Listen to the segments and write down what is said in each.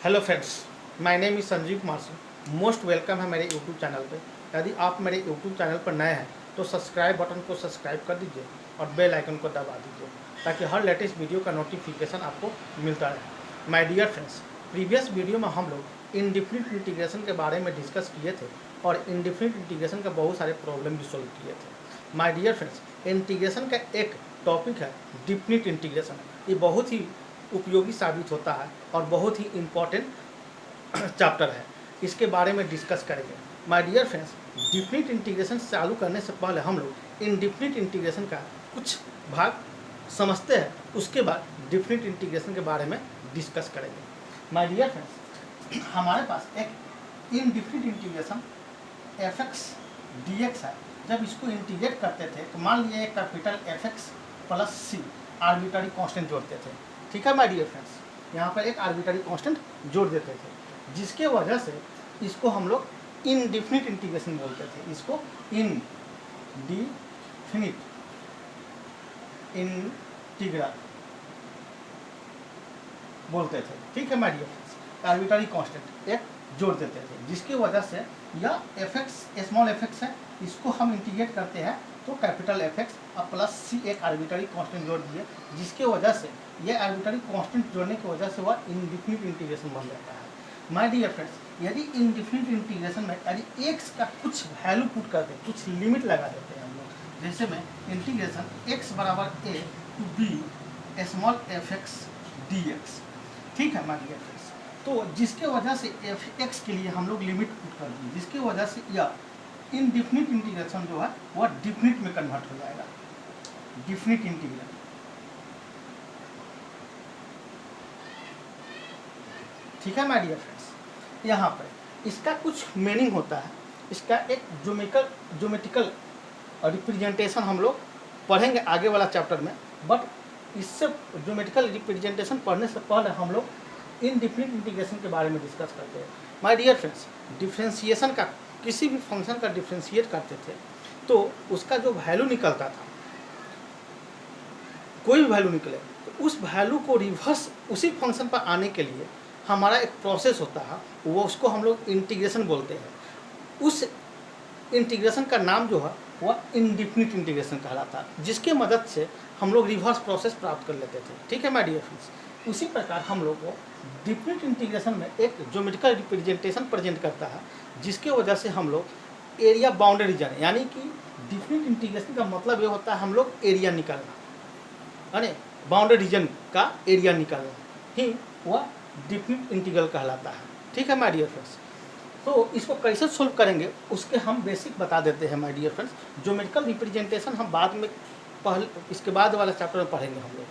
Hello friends, my name is Sanjeev Kumar Singh. Most welcome है मेरे YouTube channel पे। यदि आप मेरे यूट्यूब चैनल पर नए हैं तो सब्सक्राइब बटन को सब्सक्राइब कर दीजिए और बेल आइकन को दबा दीजिए ताकि हर लेटेस्ट वीडियो का नोटिफिकेशन आपको मिलता रहे। My dear friends, previous video में हम लोग इनडिफिनिट इंटीग्रेशन के बारे में डिस्कस किए थे और इनडिफिनिट इंटीग्रेशन के बहुत सारे प्रॉब्लम भी सॉल्व किए थे। माय डियर फ्रेंड्स, इंटीग्रेशन का एक टॉपिक है डिफिनिट इंटीग्रेशन। ये बहुत ही उपयोगी साबित होता है और बहुत ही इम्पोर्टेंट चैप्टर है। इसके बारे में डिस्कस करेंगे। My dear friends, definite integration चालू करने से पहले हम लोग इनडिफिनिट इंटीग्रेशन का कुछ भाग समझते हैं, उसके बाद डिफिनिट इंटीग्रेशन के बारे में डिस्कस करेंगे। माय डियर फ्रेंड्स, हमारे पास एक indefinite integration F x d x है। जब इसको इंटीग्रेट करते थे तो मान लीजिए कैपिटल एफ एक्स प्लस सी आर्बिट्ररी कांस्टेंट जोड़ते थे। ठीक है माय डियर फ्रेंड्स, यहाँ पर एक आर्बिट्ररी कांस्टेंट जोड़ देते थे, जिसके वजह से इसको हम लोग इनडिफिनिट इंटीग्रेशन बोलते थे। इसको इनडिफिनिट इंटीग्रल बोलते थे। ठीक है my dear friends, arbitrary constant एक जोड़ देते थे, जिसकी वजह से यह f x small f x है, इसको हम इंटीग्रेट करते हैं तो कैपिटल एफ एक्स और प्लस सी एक आर्बिट्ररी कांस्टेंट जोड़ दिए, जिसके वजह से यह आर्बिट्ररी कांस्टेंट जोड़ने की वजह से वह इनडिफिनिट इंटीग्रेशन बन जाता है। माय डियर फ्रेंड्स, यदि इनडिफिनिट इंटीग्रेशन में यदि एक्स का कुछ वैल्यू पुट करते हैं, कुछ लिमिट लगा देते हैं हम लोग, जैसे में इंटीग्रेशन एक्स बराबर a to b small f x d x. ठीक है माय डियर फ्रेंड्स, तो जिसके वजह से एफ एक्स के लिए हम लोग लिमिट पुट कर दिए, जिसकी वजह से यह इनडिफिनिट इंटीग्रेशन जो है वह डिफिनिट में कन्वर्ट हो जाएगा। डिफिनिट इंटीग्रल, ठीक है माय डियर फ्रेंड्स। यहाँ पर इसका कुछ मीनिंग होता है, इसका एक ज्योमेट्रिकल रिप्रेजेंटेशन हम लोग पढ़ेंगे आगे वाला चैप्टर में, बट इससे ज्योमेट्रिकल रिप्रेजेंटेशन पढ़ने से पहले हम लोग इनडिफिनिट इंटीग्रेशन के बारे में डिस्कस करते हैं। माय डियर फ्रेंड्स, डिफ्रेंसिएशन का किसी भी फंक्शन का डिफ्रेंशिएट करते थे तो उसका जो वैल्यू निकलता था, कोई भी वैल्यू निकले तो उस वैल्यू को रिवर्स उसी फंक्शन पर आने के लिए हमारा एक प्रोसेस होता है, वो उसको हम लोग इंटीग्रेशन बोलते हैं। उस इंटीग्रेशन का नाम जो है वह इनडिफिनिट इंटीग्रेशन कहलाता है, जिसके मदद से हम लोग रिवर्स प्रोसेस प्राप्त कर लेते थे। ठीक है माय डियर फ्रेंड्स, उसी प्रकार हम लोग को डिफिनिट इंटीग्रेशन में एक ज्योमेट्रिकल रिप्रेजेंटेशन प्रेजेंट करता है, जिसके वजह से हम लोग एरिया बाउंड्री रीजन, यानी कि डिफिनिट इंटीग्रेशन का मतलब ये होता है हम लोग एरिया निकालना, यानी बाउंड्री रीजन का एरिया निकालना ही वह डिफिनिट इंटीग्रल कहलाता है। ठीक है माय डियर फ्रेंड्स, तो इसको कैसे सोल्व करेंगे उसके हम बेसिक बता देते हैं my dear friends. Geometrical representation हम बाद में पहले इसके बाद वाले चैप्टर में पढ़ेंगे हम लोग,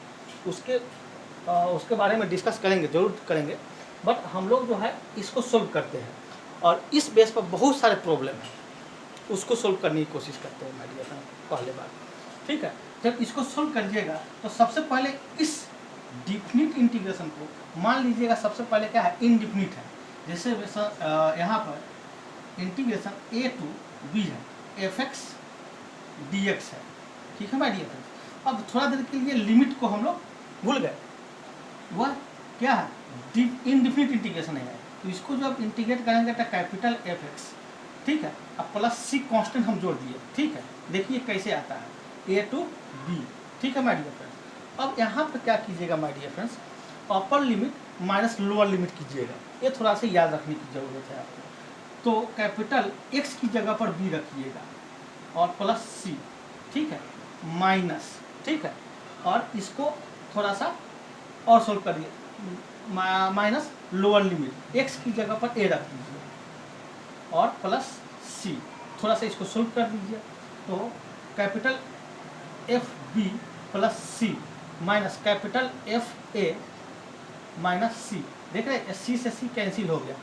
उसके बारे में डिस्कस करेंगे, जरूर करेंगे, बट हम लोग जो है इसको सोल्व करते हैं और इस बेस पर बहुत सारे प्रॉब्लम हैं, उसको सोल्व करने की कोशिश करते हैं माय डियर फ्रेंड पहले बार। ठीक है, जब इसको सोल्व करिएगा तो सबसे पहले इस डिफिनिट इंटीग्रेशन को मान लीजिएगा, सबसे पहले क्या है, इनडिफिनिट है। जैसे यहाँ पर इंटीग्रेशन ए टू बी है, एफ एक्स डी एक्स है। ठीक है माय डियर फ्रेंड्स, अब थोड़ा देर के लिए लिमिट को हम लोग भूल गए, वह क्या है, इनडिफिनिट इंटीग्रेशन है। तो इसको जो आप इंटीग्रेट करेंगे तो कैपिटल एफ एक्स, ठीक है, अब प्लस सी कांस्टेंट हम जोड़ दिए। ठीक है, देखिए कैसे आता है, ए टू बी। ठीक है माय डियर फ्रेंड्स, अब यहाँ पर क्या कीजिएगा my dear friends, upper limit minus lower limit कीजिएगा, ये थोड़ा सा याद रखने की ज़रूरत है आपको। तो कैपिटल एक्स की जगह पर बी रखिएगा और प्लस सी, ठीक है, माइनस, ठीक है, और इसको थोड़ा सा और सोल्व करिए, माइनस लोअर लिमिट एक्स की जगह पर ए रख दीजिए और प्लस सी, थोड़ा सा इसको सोल्व कर दीजिए। तो capital F B plus C minus capital F A minus C, देख रहे हैं सी से सी कैंसिल हो गया।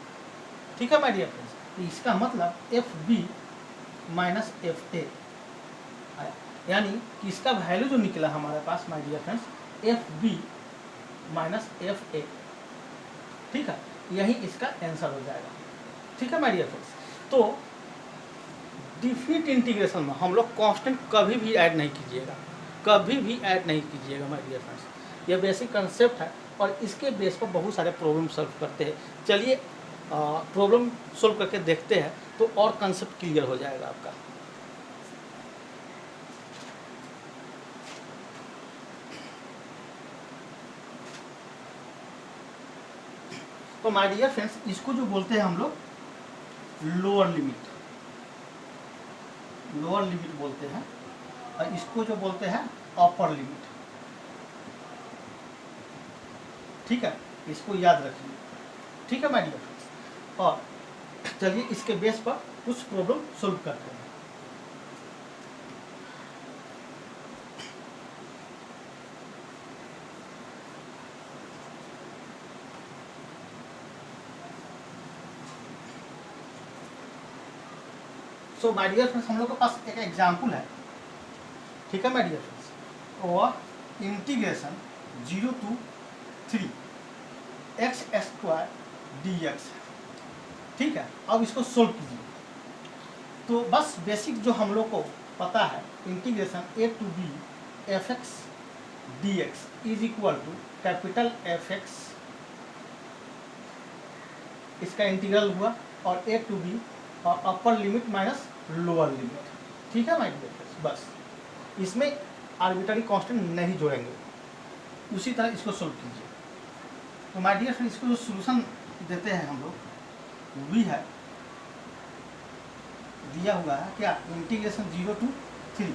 ठीक है माय डियर फ्रेंड्स, तो इसका मतलब F B minus F A आया, यानी कि इसका वैल्यू जो निकला हमारे पास my dear friends, F B minus F A. ठीक है, यही इसका आंसर हो जाएगा। ठीक है माय डियर फ्रेंड्स, तो डिफिनिट इंटीग्रेशन में हम लोग कांस्टेंट कभी भी ऐड नहीं कीजिएगा, कभी भी ऐड नहीं कीजिएगा माय डियर फ्रेंड्स। यह बेसिक कंसेप्ट है, और इसके बेस पर बहुत सारे प्रॉब्लम सॉल्व करते हैं। चलिए प्रॉब्लम सॉल्व करके देखते हैं तो और कंसेप्ट क्लियर हो जाएगा आपका। तो माय डियर फ्रेंड्स, इसको जो बोलते हैं हम लोग लोअर लिमिट बोलते हैं, और इसको जो बोलते हैं अपर लिमिट। ठीक है, इसको याद रखिए। ठीक है माय डियर फ्रेंड्स, और चलिए इसके बेस पर कुछ प्रॉब्लम सॉल्व करते हैं। सो माय डियर फ्रेंड्स, हम लोग के पास एक एग्जाम्पल है। ठीक है माय डियर फ्रेंड्स, वह integration 0 to 3 x square dx है। ठीक है, अब इसको सोल्व कीजिए। तो बस बेसिक जो हम लोग को पता है, integration a to b fx dx is equal to capital Fx, इसका इंटीग्रल हुआ, और a to b और upper limit minus lower limit. ठीक है माय डियर फ्रेंड्स, बस इसमें आर्बिट्ररी कांस्टेंट नहीं जोड़ेंगे। उसी तरह इसको सोल्व कीजिए। तो माय डियर फ्रेंड्स, इसको जो सोल्यूशन देते हैं हम लोग, वी है दिया हुआ है क्या, integration 0 to 3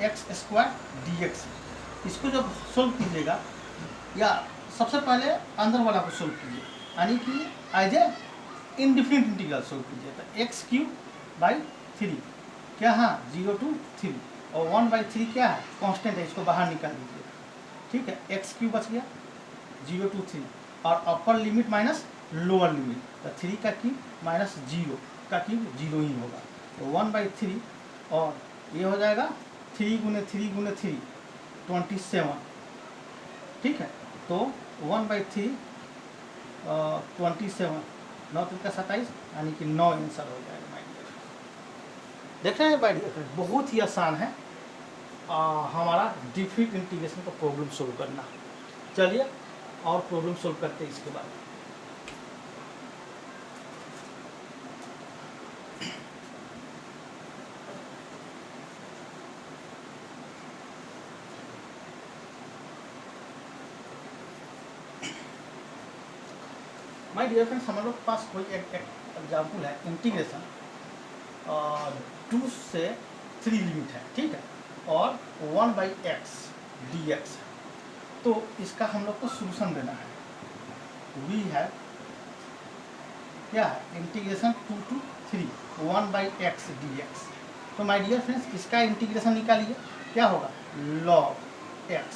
x square dx। इसको जब सोल्व कीजिएगा, या सबसे पहले अंदर वाला को सोल्व कीजिए, यानी कि as a indefinite integral solve कीजिए। तो x³/3 क्या, हाँ 0 to 3, और 1/3 क्या है, कांस्टेंट है, इसको बाहर निकाल दीजिए। ठीक है, x³ बच गया 0 to 3, और upper limit minus lower limit, तो 3 का क्यूब माइनस 0 का क्यूब 0 ही होगा, तो 1/3, और ये हो जाएगा 3 × 3 × 3 27। ठीक है, तो 1/3 27, 9 3 का 27, यानी कि 9 आंसर हो जाएगा माय डियर। देख रहे हैं माय डियर, बहुत ही आसान है हमारा डिफरेंट इंटीग्रेशन का प्रॉब्लम सोल्व करना। चलिए और प्रॉब्लम सोल्व करते हैं इसके बाद। माय डियर फ्रेंड्स, हम लोग के पास कोई एक एग्जाम्पल है, इंटीग्रेशन 2 से 3 लिमिट है। ठीक है, और 1/x dx है। तो इसका हम लोग को सोल्यूशन देना है। वी है क्या है, इंटीग्रेशन 2 to 3 1/x dx। तो माय डियर फ्रेंड्स, इसका इंटीग्रेशन निकालिए, क्या होगा, log x,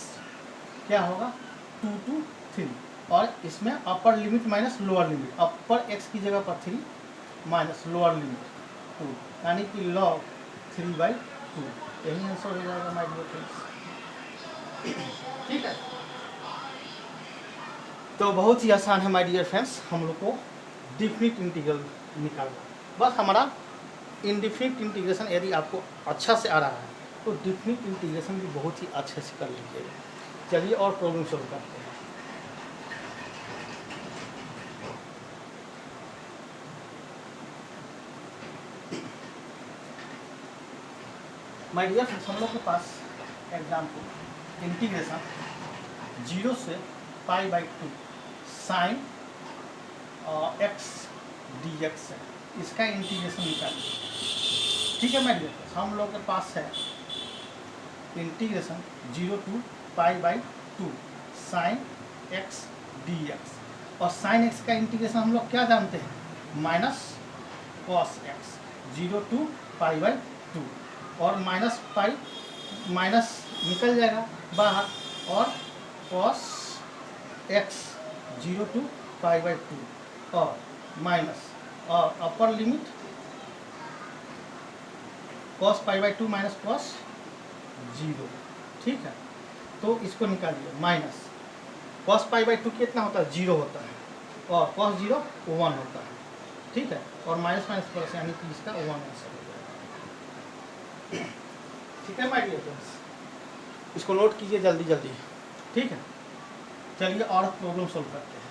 क्या होगा 2 to 3, और इसमें upper limit minus lower limit, upper x की जगह पर 3 माइनस लोअर लिमिट 2, यानी कि log 3/2। यही आंसर हो जाएगा माय डियर फ्रेंड्स। ठीक है, तो बहुत ही आसान है माय डियर फ्रेंड्स, हम लोग को डिफरेंट इंटीग्रल निकालना। बस हमारा इनडिफरेंट इंटीग्रेशन यदि आपको अच्छा से आ रहा है, तो डिफरेंट इंटीग्रेशन भी बहुत ही अच्छे से कर लीजिएगा। चलिए और प्रॉब्लम सॉल्व करते हैं। माय डियर फ्रेंड्स, हम लोग के पास एग्जाम्पल इंटीग्रेशन 0 से π/2 sin x dx है। इसका इंटीग्रेशन निकालिए। ठीक है माय डियर फ्रेंड्स, हम लोग के पास है integration 0 to π/2 sin x dx, और sin x का इंटीग्रेशन हम लोग क्या जानते हैं, माइनस cos x 0 to π/2, और माइनस पाई माइनस निकल जाएगा बाहर, और cos x 0 to π/2, और माइनस, और upper limit cos π/2 minus cos 0। ठीक है, तो इसको निकालिए, माइनस cos π/2 कितना होता है, 0 होता है, और cos 0 1 होता है। ठीक है, और माइनस माइनस प्लस, यानी कि इसका 1 आंसर हो जाएगा। ठीक है माय डियर फ्रेंड्स, इसको नोट कीजिए जल्दी जल्दी। ठीक है, चलिए और प्रॉब्लम सॉल्व करते हैं।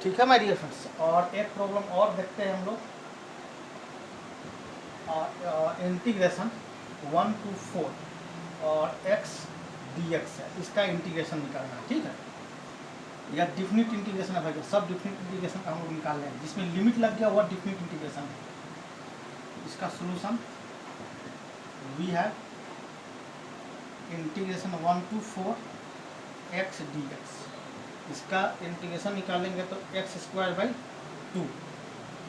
ठीक है माय डियर फ्रेंड्स, और एक प्रॉब्लम और देखते हैं हम लोग। इंटीग्रेशन 1 to 4 और x dx है, इसका इंटीग्रेशन निकालना है। ठीक है, या डिफिनिट इंटीग्रेशन है भाई, सब डिफिनिट इंटीग्रेशन का हम लोग निकाल रहे हैं, जिसमें लिमिट लग गया वह डिफिनिट इंटीग्रेशन है। इसका solution we have integration 1 to 4 x dx। इसका इंटीग्रेशन निकालेंगे तो x²/2।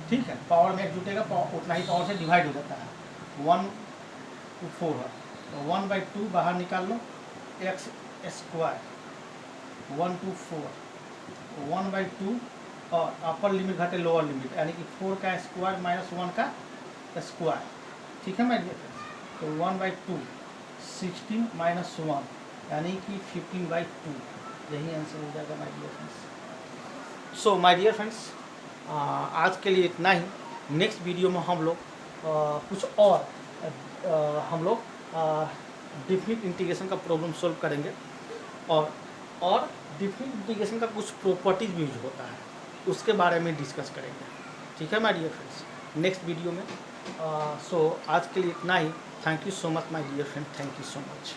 ठीक है, पावर में एक जुटेगा, उतना ही पावर से डिवाइड हो जाता है। 1 to 4 है तो 1/2 बाहर निकाल लो, x² 1 to 4 1/2 और अपर लिमिट घटे लोअर लिमिट, यानी कि 4 का स्क्वायर माइनस 1 का स्क्वायर। ठीक है माय डियर फ्रेंड्स, तो 1/2 16 माइनस 1 यानी कि 15/2, यही आंसर हो जाएगा my dear friends. So my dear friends, आज के लिए इतना ही। नेक्स्ट वीडियो में हम लोग कुछ और हम लोग डिफिनिट इंटीग्रेशन का प्रॉब्लम सॉल्व करेंगे, और डिफिनिट इंटीग्रेशन का कुछ प्रॉपर्टीज भी यूज होता है, उसके बारे में डिस्कस करेंगे। ठीक है my dear friends, next video में। सो आज के लिए इतना ही। Thank you so much my dear friend, thank you so much.